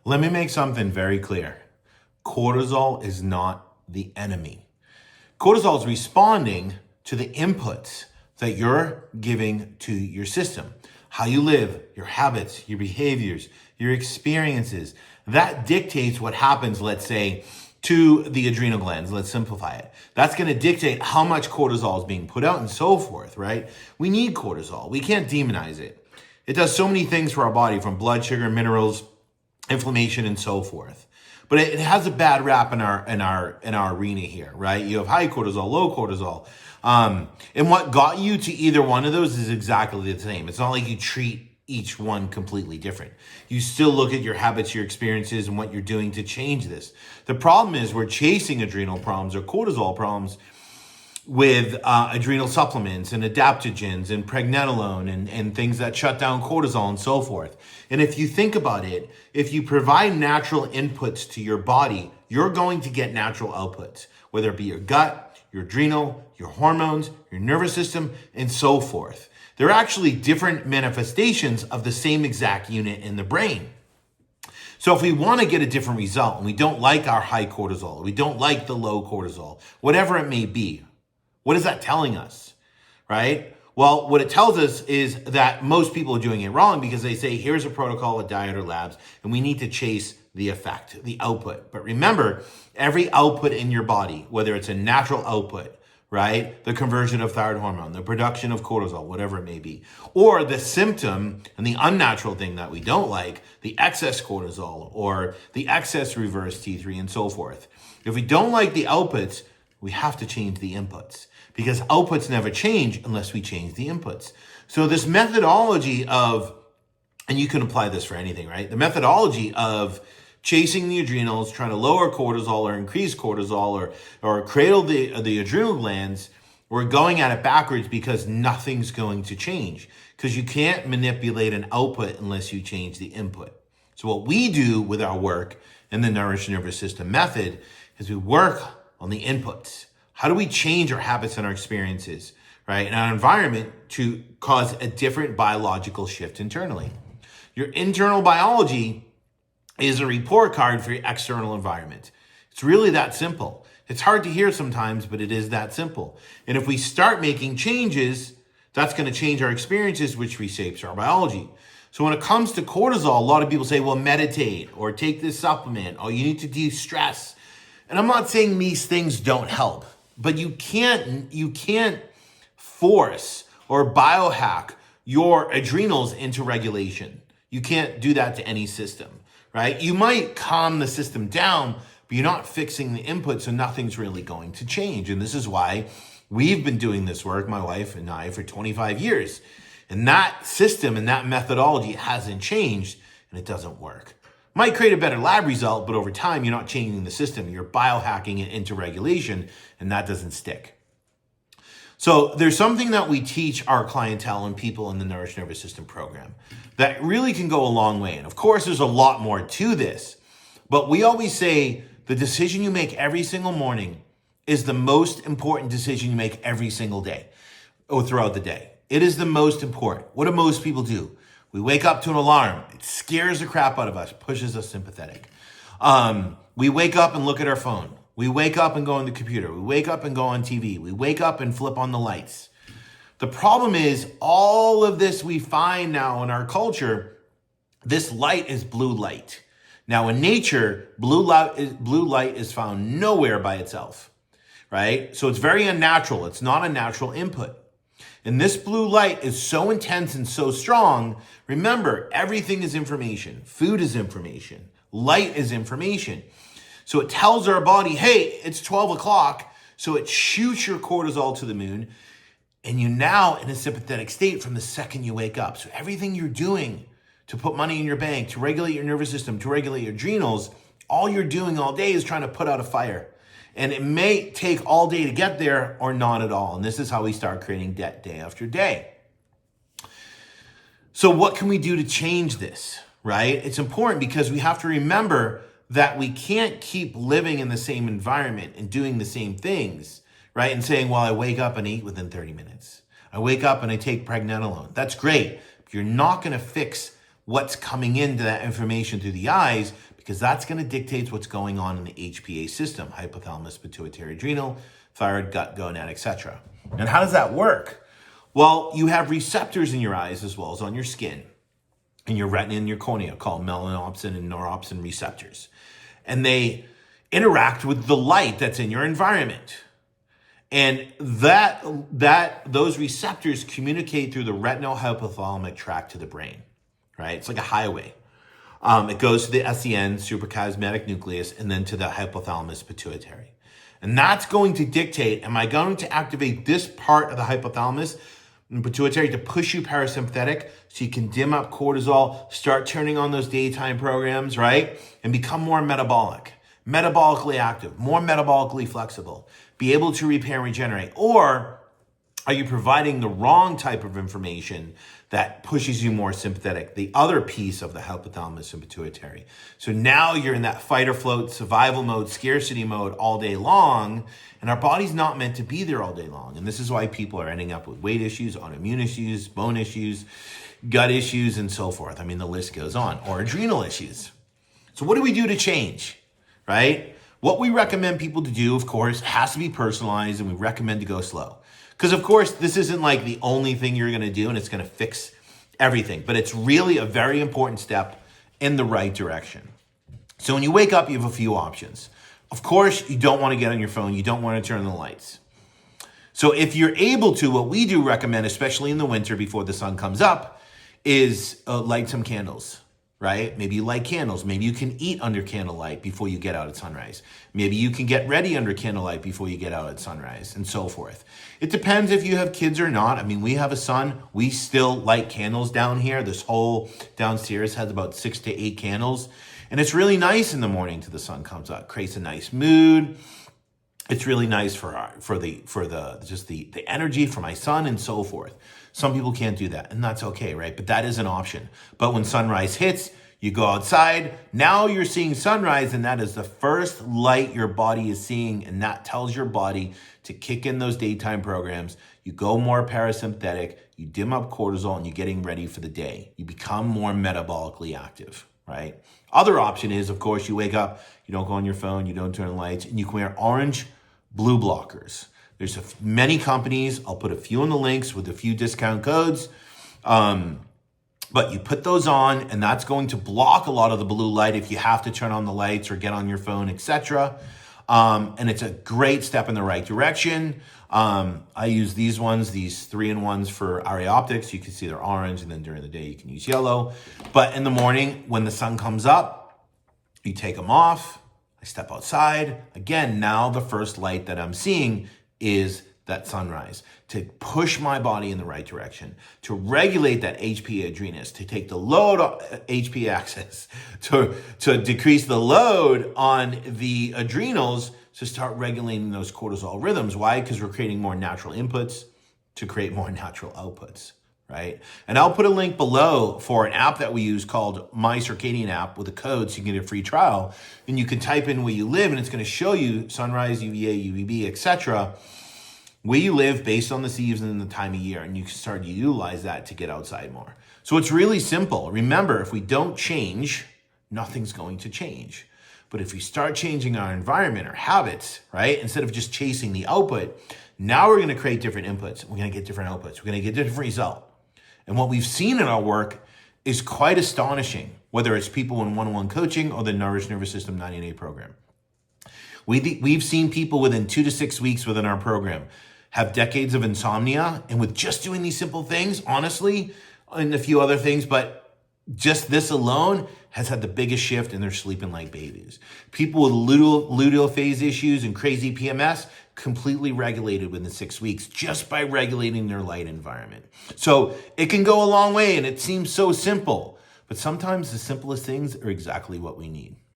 Let me make something very clear. Cortisol is not the enemy. Cortisol is responding to the inputs that you're giving to your system. How you live, your habits, your behaviors, your experiences. That dictates what happens, let's say, to the adrenal glands. Let's simplify it. That's going to dictate how much cortisol is being put out and so forth, right? We need cortisol. We can't demonize it. It does so many things for our body, from blood sugar, minerals, inflammation, and so forth. But it has a bad rap in our arena here, right? You have high cortisol, low cortisol. And what got you to either one of those is exactly the same. It's not like you treat each one completely different. You still look at your habits, your experiences, and what you're doing to change this. The problem is we're chasing adrenal problems or cortisol problems with adrenal supplements and adaptogens and pregnenolone and things that shut down cortisol and so forth. And if you think about it, if you provide natural inputs to your body, you're going to get natural outputs, whether it be your gut, your adrenal, your hormones, your nervous system, and so forth. They're actually different manifestations of the same exact unit in the brain. So if we want to get a different result and we don't like our high cortisol, we don't like the low cortisol, whatever it may be, what is that telling us, right? Well, what it tells us is that most people are doing it wrong because they say, here's a protocol, a diet or labs, and we need to chase the effect, the output. But remember, every output in your body, whether it's a natural output, right? The conversion of thyroid hormone, the production of cortisol, whatever it may be, or the symptom and the unnatural thing that we don't like, the excess cortisol or the excess reverse T3 and so forth. If we don't like the outputs, we have to change the inputs, because outputs never change unless we change the inputs. So this methodology of, and you can apply this for anything, right? The methodology of chasing the adrenals, trying to lower cortisol or increase cortisol or cradle the adrenal glands, we're going at it backwards because nothing's going to change, because you can't manipulate an output unless you change the input. So what we do with our work in the Nourish Nervous System method is we work on the inputs. How do we change our habits and our experiences, right, in our environment to cause a different biological shift internally? Your internal biology is a report card for your external environment. It's really that simple. It's hard to hear sometimes, but it is that simple. And if we start making changes, that's going to change our experiences, which reshapes our biology. So when it comes to cortisol, a lot of people say, well, meditate or take this supplement, or you need to de-stress. And I'm not saying these things don't help, but you can't force or biohack your adrenals into regulation. You can't do that to any system, right? You might calm the system down, but you're not fixing the input, so nothing's really going to change. And this is why we've been doing this work, my wife and I, for 25 years. And that system and that methodology hasn't changed, and it doesn't work. Might create a better lab result, but over time, you're not changing the system. You're biohacking it into regulation, and that doesn't stick. So there's something that we teach our clientele and people in the Nourish Nervous System program that really can go a long way. And of course, there's a lot more to this, but we always say the decision you make every single morning is the most important decision you make every single day or throughout the day. It is the most important. What do most people do? We wake up to an alarm. It scares the crap out of us, pushes us sympathetic. We wake up and look at our phone. We wake up and go on the computer. We wake up and go on TV. We wake up and flip on the lights. The problem is all of this we find now in our culture, this light is blue light. Now in nature, blue light is found nowhere by itself, right? So it's very unnatural. It's not a natural input. And this blue light is so intense and so strong. Remember, everything is information. Food is information. Light is information. So it tells our body, hey, it's 12 o'clock. So it shoots your cortisol to the moon. And you're now in a sympathetic state from the second you wake up. So everything you're doing to put money in your bank, to regulate your nervous system, to regulate your adrenals, all you're doing all day is trying to put out a fire. And it may take all day to get there or not at all. And this is how we start creating debt day after day. So what can we do to change this, right? It's important because we have to remember that we can't keep living in the same environment and doing the same things, right? And saying, well, I wake up and eat within 30 minutes. I wake up and I take pregnenolone. That's great. But you're not going to fix what's coming into that information through the eyes, because that's going to dictate what's going on in the HPA system, hypothalamus, pituitary, adrenal, thyroid, gut, gonad, etc. And how does that work? Well, you have receptors in your eyes as well as on your skin, in your retina and your cornea, called melanopsin and neuropsin receptors. And they interact with the light that's in your environment. And those receptors communicate through the retinal hypothalamic tract to the brain, right? It's like a highway. It goes to the SEN, suprachiasmatic nucleus, and then to the hypothalamus pituitary. And that's going to dictate, am I going to activate this part of the hypothalamus and pituitary to push you parasympathetic so you can dim up cortisol, start turning on those daytime programs, right? And become more metabolically active, more metabolically flexible, be able to repair and regenerate? Or are you providing the wrong type of information that pushes you more sympathetic, the other piece of the hypothalamus and pituitary? So now you're in that fight or float, survival mode, scarcity mode all day long, and our body's not meant to be there all day long. And this is why people are ending up with weight issues, autoimmune issues, bone issues, gut issues, and so forth. I mean, the list goes on, or adrenal issues. So what do we do to change, right? What we recommend people to do, of course, has to be personalized, and we recommend to go slow. Because, of course, this isn't like the only thing you're going to do and it's going to fix everything. But it's really a very important step in the right direction. So when you wake up, you have a few options. Of course, you don't want to get on your phone. You don't want to turn on the lights. So if you're able to, what we do recommend, especially in the winter before the sun comes up, is light some candles. Right? Maybe you light candles. Maybe you can eat under candlelight before you get out at sunrise. Maybe you can get ready under candlelight before you get out at sunrise, and so forth. It depends if you have kids or not. I mean, we have a son. We still light candles down here. This whole downstairs has about 6 to 8 candles. And it's really nice in the morning till the sun comes up. Creates a nice mood. It's really nice for the energy for my son and so forth. Some people can't do that, and that's okay, right? But that is an option. But when sunrise hits, you go outside. Now you're seeing sunrise, and that is the first light your body is seeing, and that tells your body to kick in those daytime programs. You go more parasympathetic, you dim up cortisol, and you're getting ready for the day. You become more metabolically active, right? Other option is, of course, you wake up, you don't go on your phone, you don't turn the lights, and you can wear orange blue blockers. There's many companies. I'll put a few in the links with a few discount codes. But you put those on, and that's going to block a lot of the blue light if you have to turn on the lights or get on your phone, etc. And it's a great step in the right direction. I use these ones, these 3-in-1s for RA Optics. You can see they're orange, and then during the day you can use yellow. But in the morning, when the sun comes up, you take them off. I step outside. Again, now the first light that I'm seeing is that sunrise, to push my body in the right direction, to regulate that HPA adrenus, to take the load off HPA axis, to decrease the load on the adrenals, to start regulating those cortisol rhythms. Why? Because we're creating more natural inputs to create more natural outputs, right? And I'll put a link below for an app that we use called My Circadian App with a code so you can get a free trial. And you can type in where you live, and it's going to show you sunrise, UVA, UVB, etc., where you live based on the season and the time of year, and you can start to utilize that to get outside more. So it's really simple. Remember, if we don't change, nothing's going to change. But if we start changing our environment or habits, right, instead of just chasing the output, now we're going to create different inputs. We're going to get different outputs. We're going to get different result. And what we've seen in our work is quite astonishing, whether it's people in one-on-one coaching or the Nourish Nervous System 90-day program. We've seen people within 2 to 6 weeks within our program have decades of insomnia, and with just doing these simple things, honestly, and a few other things, but just this alone has had the biggest shift in their sleeping like babies. People with luteal phase issues and crazy PMS completely regulated within 6 weeks just by regulating their light environment. So it can go a long way, and it seems so simple, but sometimes the simplest things are exactly what we need.